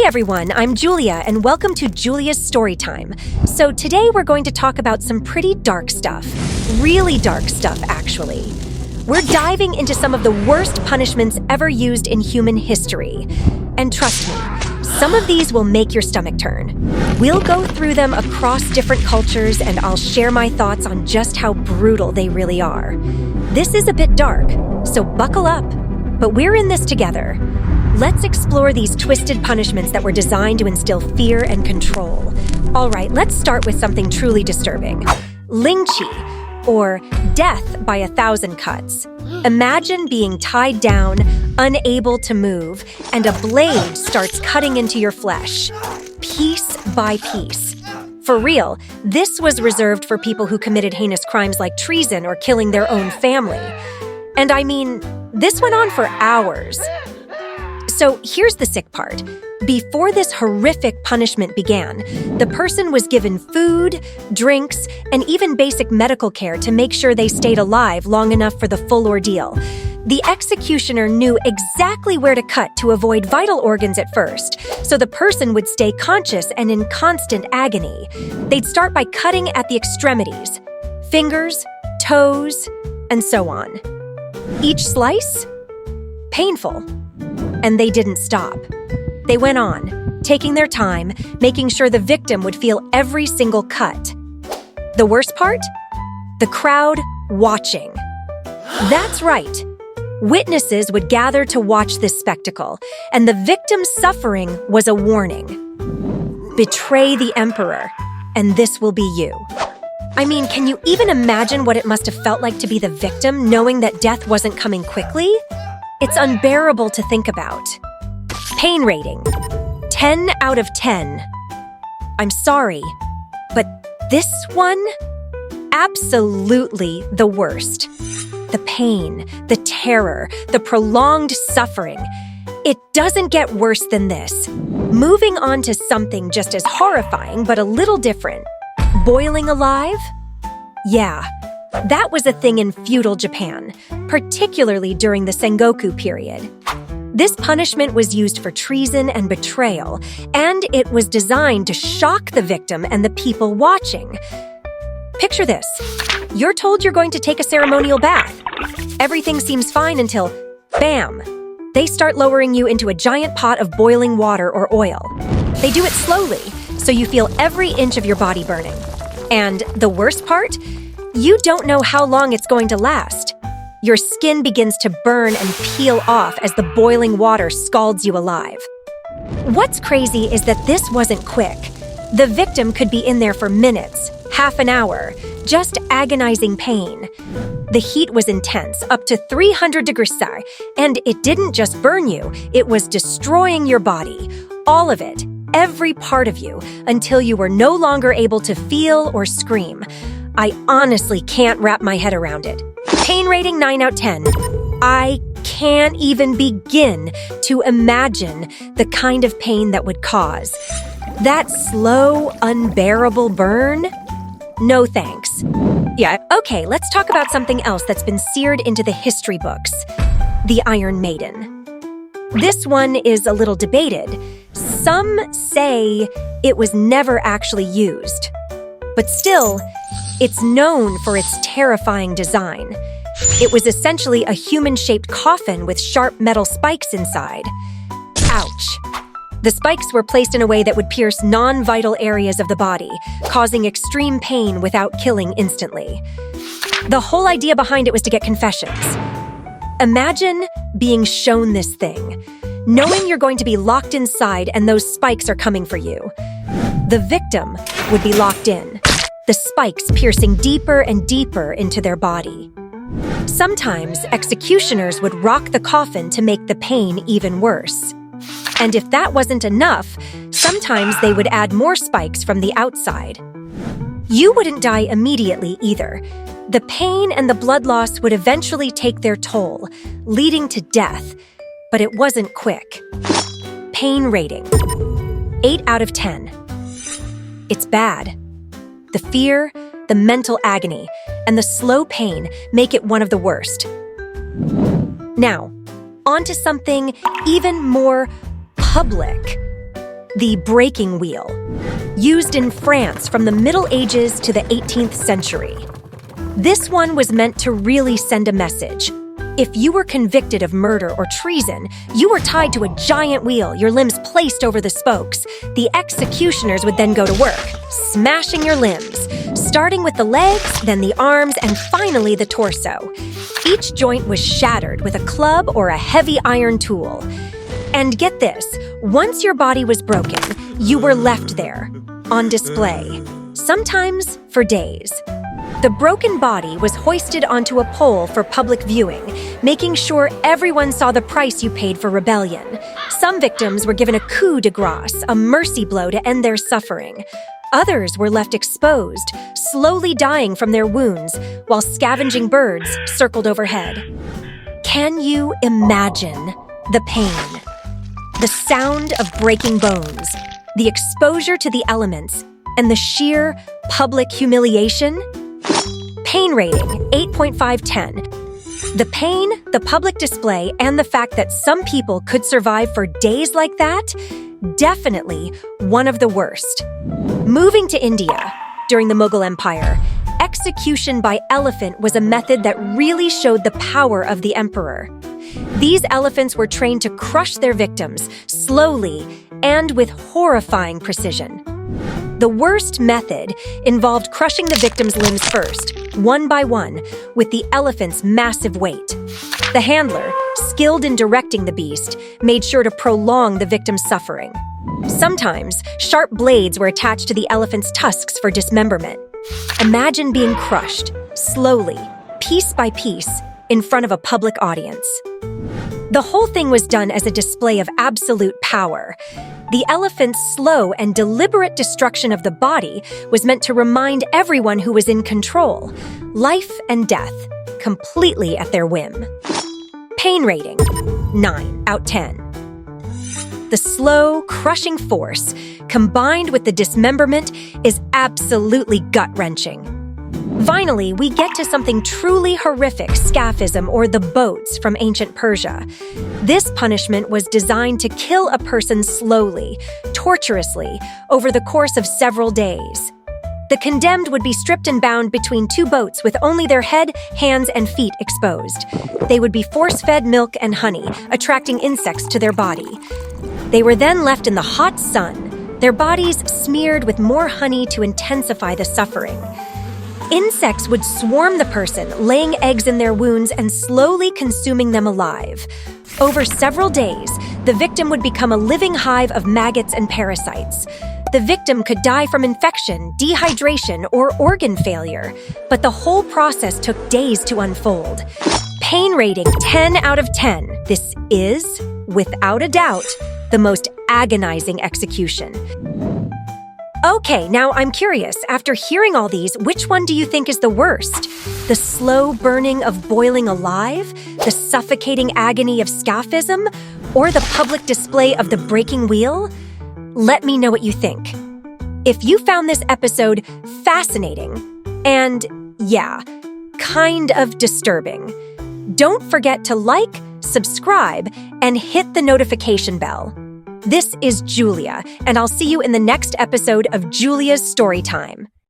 Hey everyone, I'm Julia and welcome to Julia's Storytime. So today we're going to talk about some pretty dark stuff. Really dark stuff, actually. We're diving into some of the worst punishments ever used in human history. And trust me, some of these will make your stomach turn. We'll go through them across different cultures and I'll share my thoughts on just how brutal they really are. This is a bit dark, so buckle up. But we're in this together. Let's explore these twisted punishments that were designed to instill fear and control. All right, let's start with something truly disturbing. Lynching, or death by 1,000 cuts. Imagine being tied down, unable to move, and a blade starts cutting into your flesh, piece by piece. For real, this was reserved for people who committed heinous crimes like treason or killing their own family. And I mean, this went on for hours. So here's the sick part. Before this horrific punishment began, the person was given food, drinks, and even basic medical care to make sure they stayed alive long enough for the full ordeal. The executioner knew exactly where to cut to avoid vital organs at first, so the person would stay conscious and in constant agony. They'd start by cutting at the extremities, fingers, toes, and so on. Each slice? Painful. And they didn't stop. They went on, taking their time, making sure the victim would feel every single cut. The worst part? The crowd watching. That's right. Witnesses would gather to watch this spectacle, and the victim's suffering was a warning. Betray the emperor, and this will be you. I mean, can you even imagine what it must have felt like to be the victim, knowing that death wasn't coming quickly? It's unbearable to think about. Pain rating, 10 out of 10. I'm sorry, but this one? Absolutely the worst. The pain, the terror, the prolonged suffering. It doesn't get worse than this. Moving on to something just as horrifying, but a little different. Boiling alive? Yeah. That was a thing in feudal Japan, particularly during the Sengoku period. This punishment was used for treason and betrayal, and it was designed to shock the victim and the people watching. Picture this. You're told you're going to take a ceremonial bath. Everything seems fine until, bam! They start lowering you into a giant pot of boiling water or oil. They do it slowly, so you feel every inch of your body burning. And the worst part? You don't know how long it's going to last. Your skin begins to burn and peel off as the boiling water scalds you alive. What's crazy is that this wasn't quick. The victim could be in there for minutes, half an hour, just agonizing pain. The heat was intense, up to 300 degrees Celsius, and it didn't just burn you, it was destroying your body, all of it, every part of you, until you were no longer able to feel or scream. I honestly can't wrap my head around it. Pain rating 9 out of 10. I can't even begin to imagine the kind of pain that would cause. That slow, unbearable burn? No thanks. Yeah, okay, let's talk about something else that's been seared into the history books. The Iron Maiden. This one is a little debated. Some say it was never actually used. But still, it's known for its terrifying design. It was essentially a human-shaped coffin with sharp metal spikes inside. Ouch. The spikes were placed in a way that would pierce non-vital areas of the body, causing extreme pain without killing instantly. The whole idea behind it was to get confessions. Imagine being shown this thing, knowing you're going to be locked inside and those spikes are coming for you. The victim would be locked in, the spikes piercing deeper and deeper into their body. Sometimes, executioners would rock the coffin to make the pain even worse. And if that wasn't enough, sometimes they would add more spikes from the outside. You wouldn't die immediately either. The pain and the blood loss would eventually take their toll, leading to death. But it wasn't quick. Pain rating. 8 out of 10. It's bad. The fear, the mental agony, and the slow pain make it one of the worst. Now, onto something even more public. the breaking wheel, used in France from the Middle Ages to the 18th century. This one was meant to really send a message. If you were convicted of murder or treason, you were tied to a giant wheel, your limbs placed over the spokes. The executioners would then go to work, smashing your limbs, starting with the legs, then the arms, and finally the torso. Each joint was shattered with a club or a heavy iron tool. And get this, once your body was broken, you were left there, on display, sometimes for days. The broken body was hoisted onto a pole for public viewing, making sure everyone saw the price you paid for rebellion. Some victims were given a coup de grace, a mercy blow to end their suffering. Others were left exposed, slowly dying from their wounds, while scavenging birds circled overhead. Can you imagine the pain? The sound of breaking bones, the exposure to the elements, and the sheer public humiliation? Pain rating, 8.5/10. The pain, the public display, and the fact that some people could survive for days like that? Definitely one of the worst. Moving to India, during the Mughal Empire, execution by elephant was a method that really showed the power of the emperor. These elephants were trained to crush their victims, slowly and with horrifying precision. The worst method involved crushing the victim's limbs first, one by one, with the elephant's massive weight. The handler, skilled in directing the beast, made sure to prolong the victim's suffering. Sometimes, sharp blades were attached to the elephant's tusks for dismemberment. Imagine being crushed, slowly, piece by piece, in front of a public audience. The whole thing was done as a display of absolute power. The elephant's slow and deliberate destruction of the body was meant to remind everyone who was in control. Life and death, completely at their whim. Pain rating, 9/10. The slow, crushing force, combined with the dismemberment, is absolutely gut-wrenching. Finally, we get to something truly horrific, scaphism, or the boats from ancient Persia. This punishment was designed to kill a person slowly, torturously, over the course of several days. The condemned would be stripped and bound between two boats with only their head, hands, and feet exposed. They would be force-fed milk and honey, attracting insects to their body. They were then left in the hot sun, their bodies smeared with more honey to intensify the suffering. Insects would swarm the person, laying eggs in their wounds and slowly consuming them alive. Over several days, the victim would become a living hive of maggots and parasites. The victim could die from infection, dehydration, or organ failure, but the whole process took days to unfold. Pain rating 10/10. This is, without a doubt, the most agonizing execution. Okay, now I'm curious, after hearing all these, which one do you think is the worst? The slow burning of boiling alive? The suffocating agony of scaphism? Or the public display of the breaking wheel? Let me know what you think. If you found this episode fascinating and, kind of disturbing, don't forget to like, subscribe, and hit the notification bell. This is Julia, and I'll see you in the next episode of Julia's Storytime.